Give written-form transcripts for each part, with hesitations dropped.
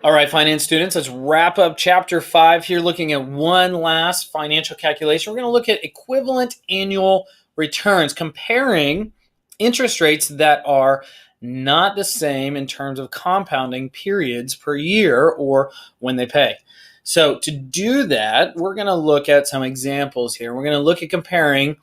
All right, finance students, let's wrap up chapter 5 here, looking at one last financial calculation. We're going to look at equivalent annual returns, comparing interest rates that are not the same in terms of compounding periods per year or when they pay. So to do that, we're going to look at some examples here. We're going to look at comparing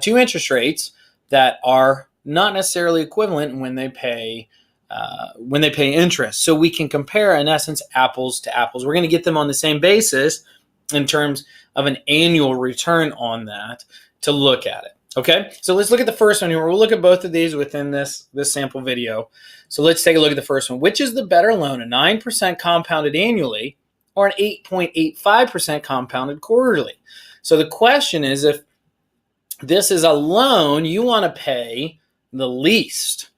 two interest rates that are not necessarily equivalent when they pay interest. So we can compare, in essence, apples to apples. We're going to get them on the same basis in terms of an annual return on that to look at it. Okay, so let's look at the first one here. We'll look at both of these within this sample video. So let's take a look at the first one. Which is the better loan, a 9% compounded annually or an 8.85% compounded quarterly? So the question is, if this is a loan, you want to pay the least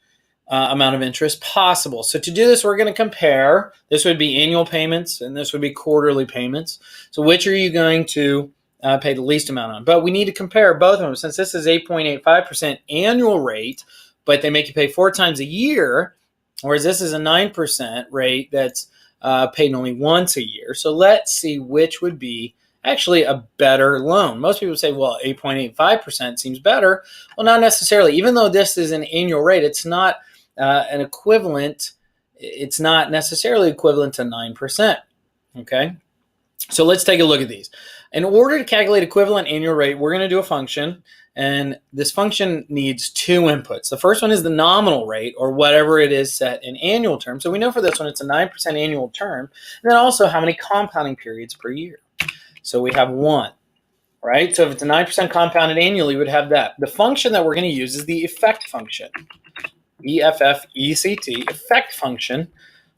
amount of interest possible. So to do this, we're going to compare. This would be annual payments, and this would be quarterly payments. So which are you going to pay the least amount on? But we need to compare both of them. Since this is 8.85% annual rate, but they make you pay 4 times a year, whereas this is a 9% rate that's paid only once a year. So let's see which would be actually a better loan. Most people say, well, 8.85% seems better. Well, not necessarily. Even though this is an annual rate, it's not an equivalent. It's not necessarily equivalent to 9%. Okay, so let's take a look at these. In order to calculate equivalent annual rate, we're going to do a function, and this function needs 2 inputs. The first one is the nominal rate, or whatever it is set in annual terms. So we know for this one it's a 9% annual term, and then also how many compounding periods per year. So we have 1. Right? So if it's a 9% compounded annually, we would have that. The function that we're going to use is the effect function. EFFECT, effect function,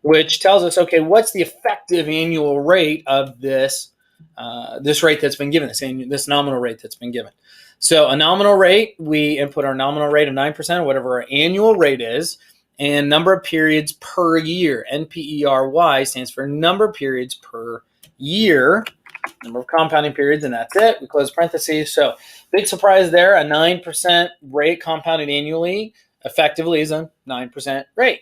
which tells us, okay, what's the effective annual rate of this rate that's been given, this nominal rate that's been given. So a nominal rate, we input our nominal rate of 9%, whatever our annual rate is, and number of periods per year. NPERY stands for number of periods per year, number of compounding periods, and that's it. We close parentheses. So big surprise there, a 9% rate compounded annually effectively is a 9% rate.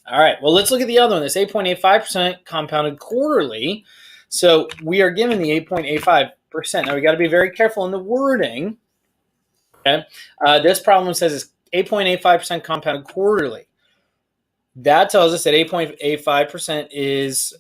All right, well, let's look at the other one, this 8.85% compounded quarterly. So we are given the 8.85%. Now, we got to be very careful in the wording. Okay, this problem says it's 8.85% compounded quarterly. That tells us that 8.85% is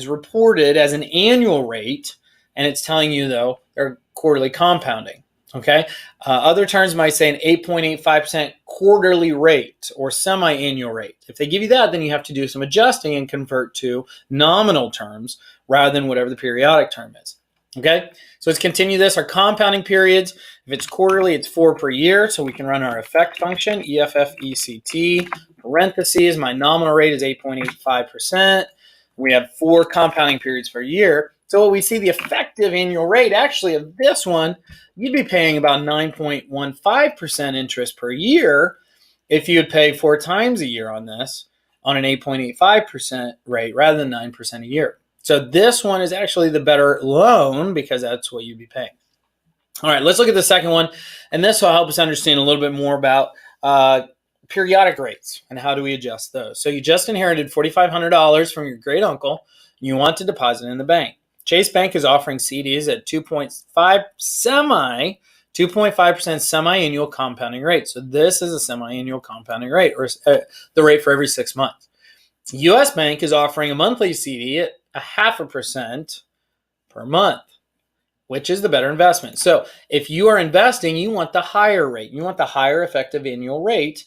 reported as an annual rate, and it's telling you, though, they're quarterly compounding. Okay. Other terms might say an 8.85% quarterly rate or semi-annual rate. If they give you that, then you have to do some adjusting and convert to nominal terms rather than whatever the periodic term is. Okay. So let's continue this. Our compounding periods, if it's quarterly, it's 4 per year. So we can run our effect function, EFFECT, parentheses. My nominal rate is 8.85%. We have 4 compounding periods per year. So we see the effective annual rate actually of this one, you'd be paying about 9.15% interest per year if you would pay 4 times a year on this on an 8.85% rate rather than 9% a year. So this one is actually the better loan because that's what you'd be paying. All right, let's look at the second one. And this will help us understand a little bit more about periodic rates and how do we adjust those. So you just inherited $4,500 from your great uncle. And you want to deposit in the bank. Chase Bank is offering CDs at 2.5% semi-annual compounding rate. So this is a semi-annual compounding rate, or the rate for every 6 months. U.S. Bank is offering a monthly CD at 0.5% per month. Which is the better investment? So if you are investing, you want the higher rate. You want the higher effective annual rate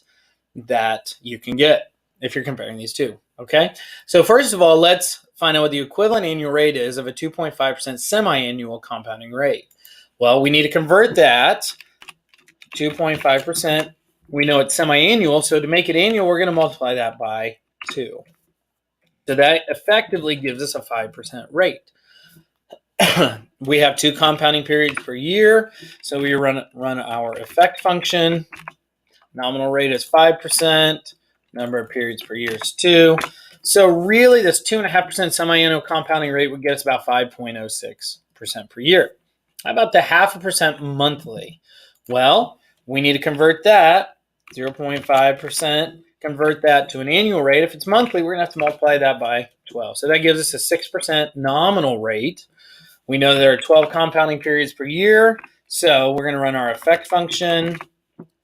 that you can get if you're comparing these two. Okay. So first of all, let's find out what the equivalent annual rate is of a 2.5% semi-annual compounding rate. Well, we need to convert that 2.5%. We know it's semi-annual, so to make it annual, we're going to multiply that by 2. So that effectively gives us a 5% rate. We have 2 compounding periods per year, so we run our effect function. Nominal rate is 5%. Number of periods per year is 2. So really, this 2.5% semi-annual compounding rate would get us about 5.06% per year. How about the 0.5% monthly? Well, we need to convert that 0.5% convert that to an annual rate. If it's monthly, we're going to have to multiply that by 12. So that gives us a 6% nominal rate. We know there are 12 compounding periods per year. So we're going to run our effect function.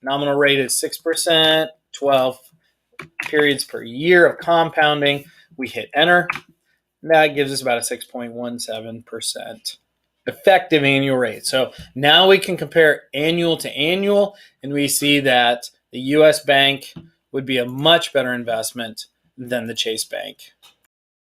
Nominal rate is 6%, 12 periods per year of compounding. We hit enter. That gives us about a 6.17% effective annual rate. So now we can compare annual to annual, and we see that the U.S. Bank would be a much better investment than the Chase Bank.